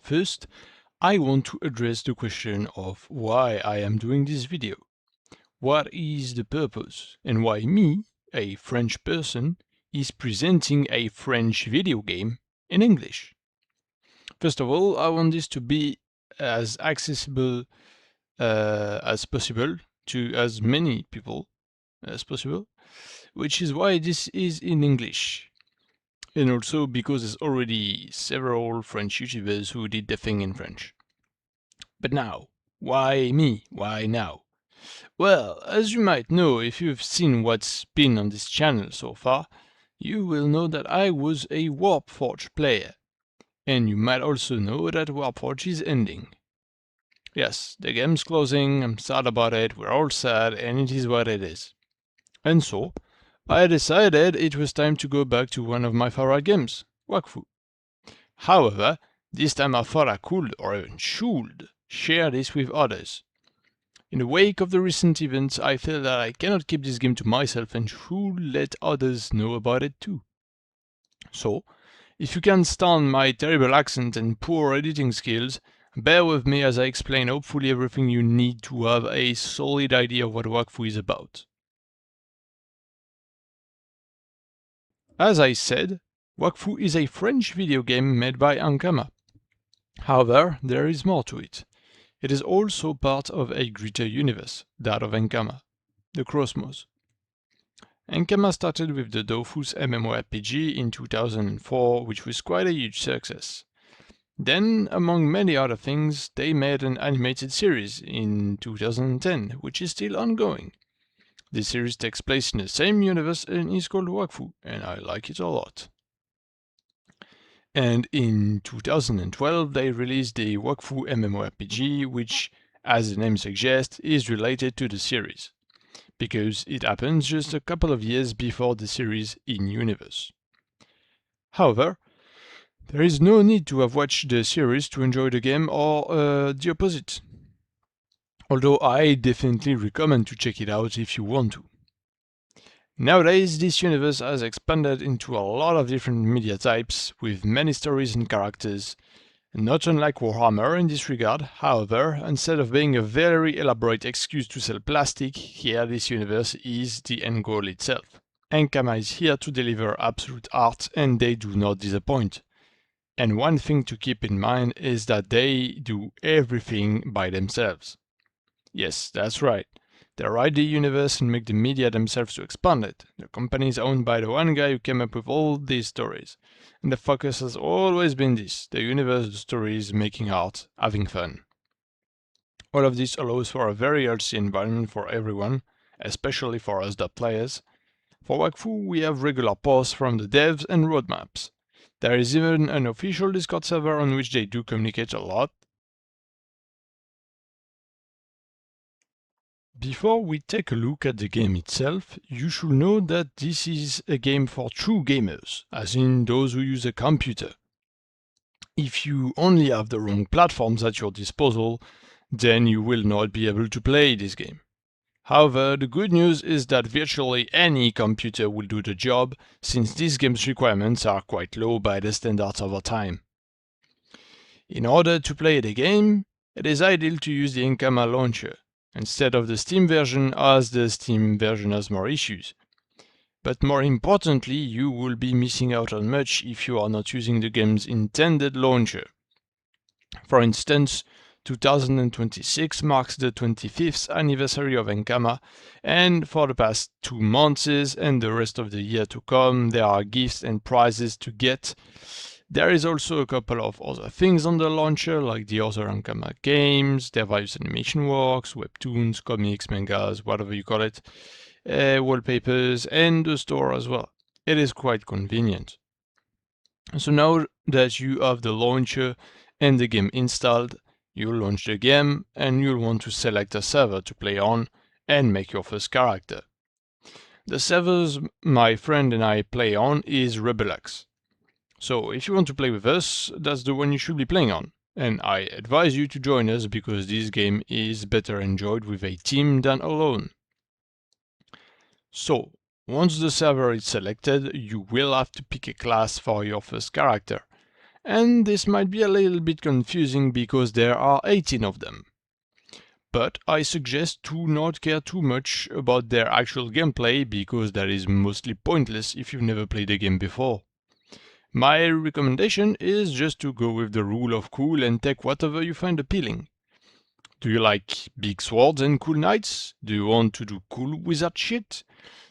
First, I want to address the question of why I am doing this video. What is the purpose, and why me, a French person, is presenting a French video game in English? First of all, I want this to be as accessible as possible to as many people as possible, which is why this is in English. And also because there's already several French YouTubers who did the thing in French. But now, why me? Why now? Well, as you might know if you've seen what's been on this channel so far, you will know that I was a Warpforge player. And you might also know that Warpforge is ending. Yes, the game's closing, I'm sad about it, we're all sad, and it is what it is. And so, I decided it was time to go back to one of my favorite games, Wakfu. However, this time I thought I could, or even should, share this with others. In the wake of the recent events, I feel that I cannot keep this game to myself and should let others know about it too. So, if you can't stand my terrible accent and poor editing skills, bear with me as I explain hopefully everything you need to have a solid idea of what Wakfu is about. As I said, Wakfu is a French video game made by Ankama. However, there is more to it. It is also part of a greater universe, that of Ankama, the Cosmos. Ankama started with the Dofus mmorpg in 2004, which was quite a huge success. Then, among many other things, they made an animated series in 2010, which is still ongoing. This series takes place in the same universe and is called Wakfu, and I like it a lot. And in 2012 they released the Wakfu mmorpg, which, as the name suggests, is related to the series, because it happens just a couple of years before the series in-universe. However, there is no need to have watched the series to enjoy the game, or the opposite. Although I definitely recommend to check it out if you want to. Nowadays, this universe has expanded into a lot of different media types, with many stories and characters. Not unlike Warhammer in this regard, however, instead of being a very elaborate excuse to sell plastic, here this universe is the end goal itself. Ankama is here to deliver absolute art, and they do not disappoint. And one thing to keep in mind is that they do everything by themselves. Yes, that's right. They write the universe and make the media themselves to expand it. The company is owned by the one guy who came up with all these stories. And the focus has always been this: the universe, the stories, making art, having fun. All of this allows for a very healthy environment for everyone, especially for us, the players. For Wakfu, we have regular posts from the devs and roadmaps. There is even an official Discord server on which they do communicate a lot. Before we take a look at the game itself, you should know that this is a game for true gamers, as in those who use a computer. If you only have the wrong platforms at your disposal, then you will not be able to play this game. However, the good news is that virtually any computer will do the job, since this game's requirements are quite low by the standards of our time. In order to play the game, it is ideal to use the Ankama launcher, instead of the Steam version, as the Steam version has more issues. But more importantly, you will be missing out on much if you are not using the game's intended launcher. For instance, 2026 marks the 25th anniversary of Ankama, and for the past 2 months and the rest of the year to come, there are gifts and prizes to get. There is also a couple of other things on the launcher, like the other Ankama games, their various animation works, webtoons, comics, mangas, whatever you call it, wallpapers, and the store as well. It is quite convenient. So now that you have the launcher and the game installed, you'll launch the game and you'll want to select a server to play on and make your first character. The servers my friend and I play on is Rebelux. So if you want to play with us, that's the one you should be playing on. And I advise you to join us because this game is better enjoyed with a team than alone. So, once the server is selected, you will have to pick a class for your first character. and this might be a little bit confusing because there are 18 of them. But I suggest to not care too much about their actual gameplay because that is mostly pointless if you've never played the game before. My recommendation is just to go with the rule of cool and take whatever you find appealing. Do you like big swords and cool knights? Do you want to do cool wizard shit?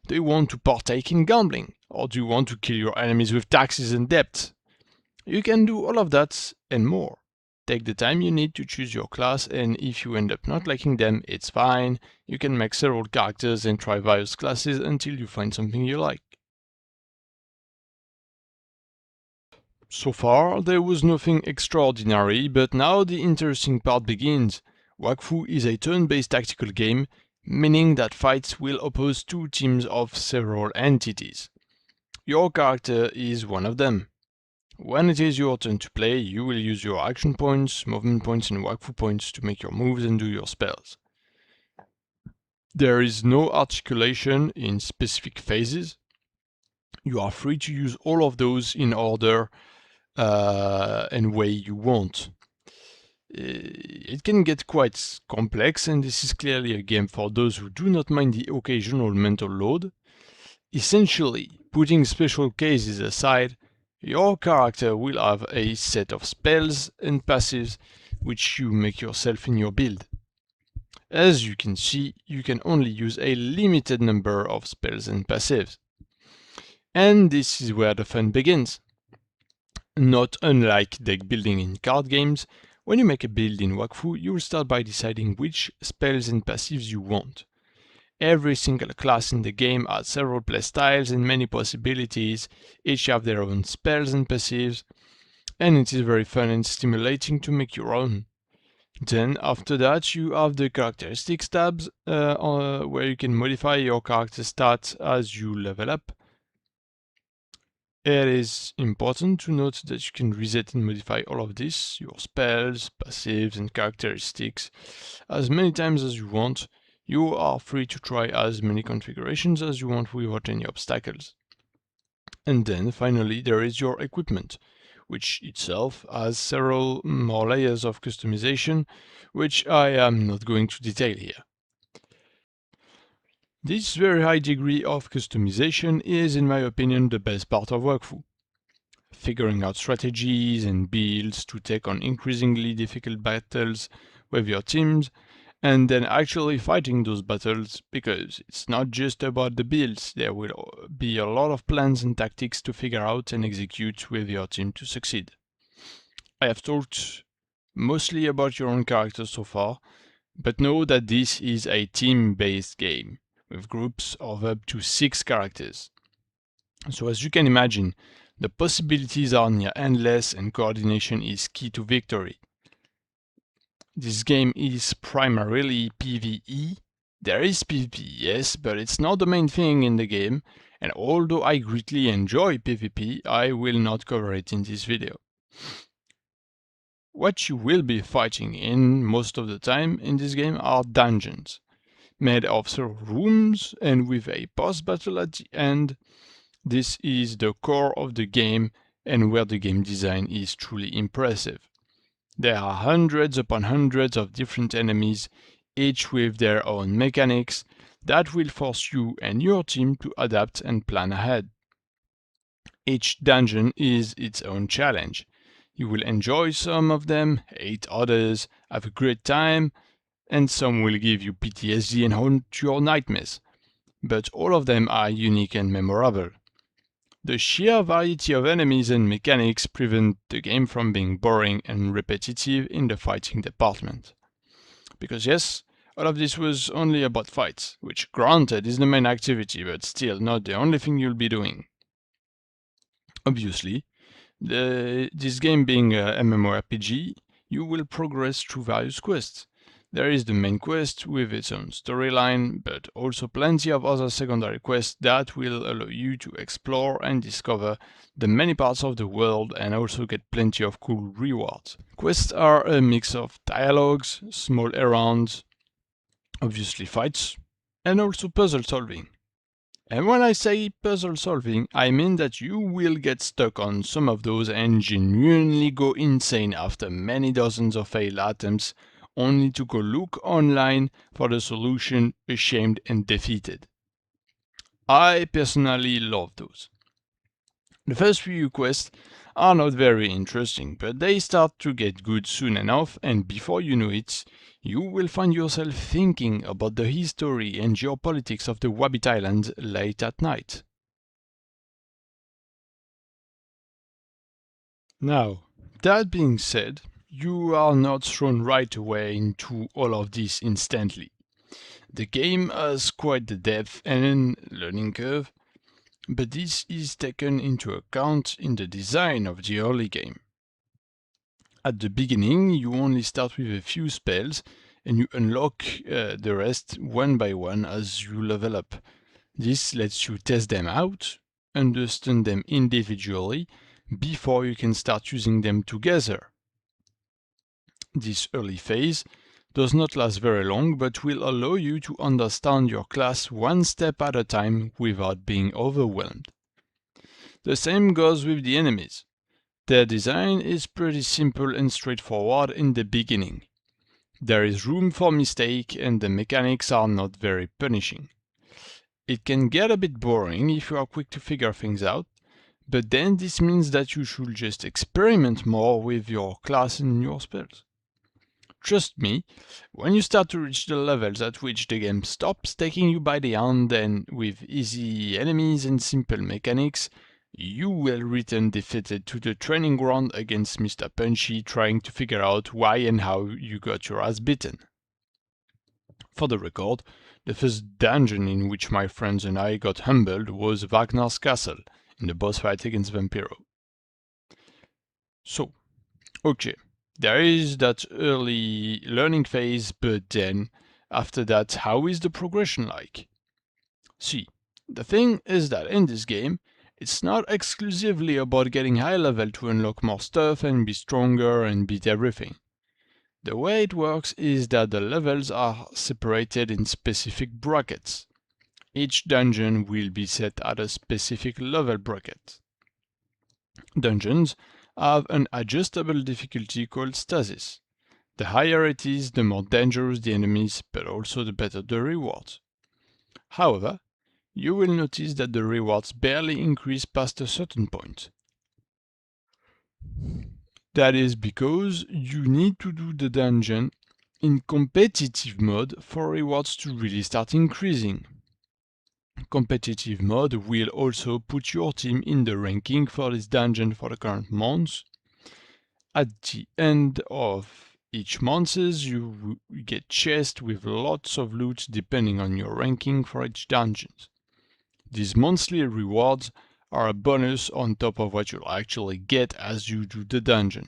Do you want to partake in gambling? Or do you want to kill your enemies with taxes and debt? You can do all of that and more. Take the time you need to choose your class, and if you end up not liking them, it's fine. You can make several characters and try various classes until you find something you like. So far, there was nothing extraordinary, but now the interesting part begins. Wakfu is a turn-based tactical game, meaning that fights will oppose two teams of several entities. Your character is one of them. When it is your turn to play, you will use your action points, movement points and Wakfu points to make your moves and do your spells. There is no articulation in specific phases. You are free to use all of those in order and way you want. It can get quite complex, and this is clearly a game for those who do not mind the occasional mental load. Essentially, putting special cases aside, your character will have a set of spells and passives which you make yourself in your build. As you can see, you can only use a limited number of spells and passives. And this is where the fun begins. Not unlike deck building in card games, when you make a build in Wakfu, you will start by deciding which spells and passives you want. Every single class in the game has several playstyles and many possibilities, each have their own spells and passives, and it is very fun and stimulating to make your own. Then after that you have the characteristics tabs where you can modify your character stats as you level up. It is important to note that you can reset and modify all of this, your spells, passives and characteristics, as many times as you want. You are free to try as many configurations as you want without any obstacles. And then finally there is your equipment, which itself has several more layers of customization, which I am not going to detail here. This very high degree of customization is, in my opinion, the best part of Wakfu. Figuring out strategies and builds to take on increasingly difficult battles with your teams, and then actually fighting those battles, because it's not just about the builds, there will be a lot of plans and tactics to figure out and execute with your team to succeed. I have talked mostly about your own character so far, but know that this is a team-based game, with groups of up to 6 characters. So as you can imagine, the possibilities are near endless and coordination is key to victory. This game is primarily PvE. There is PvP, yes, but it's not the main thing in the game, and although I greatly enjoy PvP, I will not cover it in this video. What you will be fighting in most of the time in this game are dungeons, made of several rooms and with a boss battle at the end. This is the core of the game and where the game design is truly impressive. There are hundreds upon hundreds of different enemies, each with their own mechanics that will force you and your team to adapt and plan ahead. Each dungeon is its own challenge. You will enjoy some of them, hate others, have a great time, and some will give you PTSD and haunt your nightmares. But all of them are unique and memorable. The sheer variety of enemies and mechanics prevent the game from being boring and repetitive in the fighting department. Because yes, all of this was only about fights, which granted is the main activity, but still not the only thing you'll be doing. Obviously, this game being a mmorpg, you will progress through various quests. There is the main quest with its own storyline, but also plenty of other secondary quests that will allow you to explore and discover the many parts of the world and also get plenty of cool rewards. Quests are a mix of dialogues, small errands, obviously fights, and also puzzle solving. And when I say puzzle solving, I mean that you will get stuck on some of those and genuinely go insane after many dozens of failed attempts, only to go look online for the solution, ashamed and defeated. I personally love those. The first few quests are not very interesting, but they start to get good soon enough, and before you know it, you will find yourself thinking about the history and geopolitics of the Wabbit Islands late at night. Now, that being said, you are not thrown right away into all of this instantly. The game has quite the depth and learning curve, but this is taken into account in the design of the early game. At the beginning, you only start with a few spells, and you unlock the rest one by one as you level up. This lets you test them out, understand them individually, before you can start using them together. This early phase does not last very long, but will allow you to understand your class one step at a time without being overwhelmed. The same goes with the enemies. Their design is pretty simple and straightforward in the beginning. There is room for mistake and the mechanics are not very punishing. It can get a bit boring if you are quick to figure things out, but then this means that you should just experiment more with your class and your spells. Trust me, when you start to reach the levels at which the game stops taking you by the hand and with easy enemies and simple mechanics, you will return defeated to the training ground against Mr. Punchy trying to figure out why and how you got your ass beaten. For the record, the first dungeon in which my friends and I got humbled was Wagner's castle, in the boss fight against Vampiro. So, okay, there is that early learning phase, but then, after that, how is the progression like? See, the thing is that in this game, it's not exclusively about getting high level to unlock more stuff and be stronger and beat everything. The way it works is that the levels are separated in specific brackets. Each dungeon will be set at a specific level bracket. Dungeons have an adjustable difficulty called stasis. The higher it is, the more dangerous the enemies, but also the better the rewards. However, you will notice that the rewards barely increase past a certain point. That is because you need to do the dungeon in competitive mode for rewards to really start increasing. Competitive mode will also put your team in the ranking for this dungeon for the current month. At the end of each month, you get chests with lots of loot depending on your ranking for each dungeon. These monthly rewards are a bonus on top of what you'll actually get as you do the dungeon.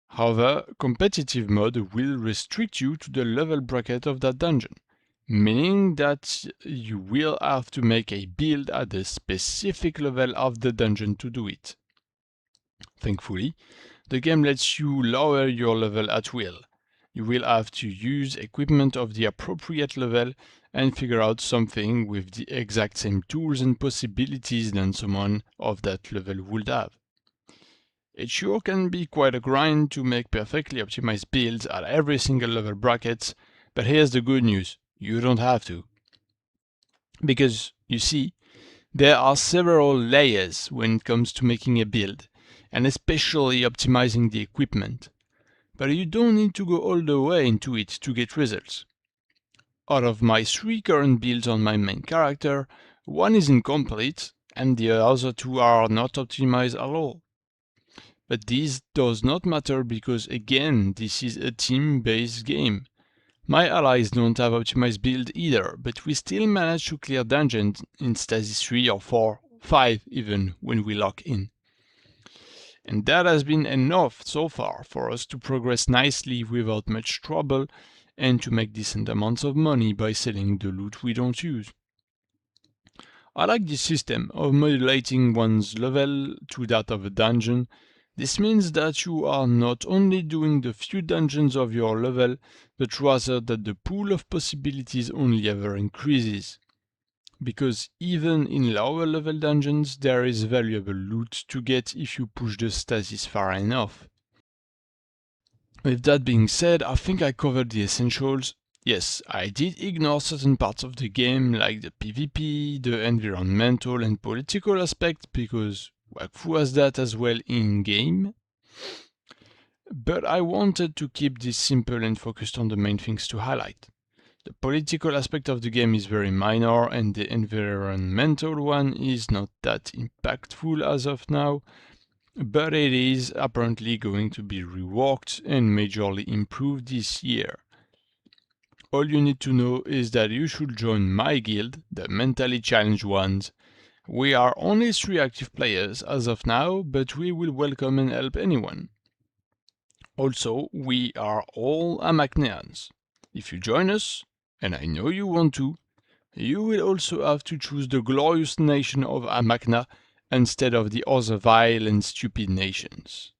However, competitive mode will restrict you to the level bracket of that dungeon, meaning that you will have to make a build at the specific level of the dungeon to do it. Thankfully, the game lets you lower your level at will. You will have to use equipment of the appropriate level and figure out something with the exact same tools and possibilities than someone of that level would have. It sure can be quite a grind to make perfectly optimized builds at every single level bracket, but here's the good news, you don't have to. Because, you see, there are several layers when it comes to making a build, and especially optimizing the equipment. But you don't need to go all the way into it to get results. Out of my 3 current builds on my main character, one is incomplete, and the other 2 are not optimized at all. But this does not matter because again, this is a team-based game. My allies don't have optimized build either, but we still manage to clear dungeons in stasis 3 or 4, 5 even, when we lock in. And that has been enough so far for us to progress nicely without much trouble and to make decent amounts of money by selling the loot we don't use. I like this system of modulating one's level to that of a dungeon. This means that you are not only doing the few dungeons of your level, but rather that the pool of possibilities only ever increases. because even in lower level dungeons there is valuable loot to get if you push the stasis far enough. With that being said, I think I covered the essentials. Yes, I did ignore certain parts of the game like the PvP, the environmental and political aspect because Wakfu has that as well in-game. But I wanted to keep this simple and focused on the main things to highlight. The political aspect of the game is very minor and the environmental one is not that impactful as of now, but it is apparently going to be reworked and majorly improved this year. All you need to know is that you should join my guild, the mentally challenged ones. We are only 3 active players as of now, but we will welcome and help anyone. Also, we are all Amachneans. If you join us, and I know you want to, you will also have to choose the glorious nation of Amachna instead of the other vile and stupid nations.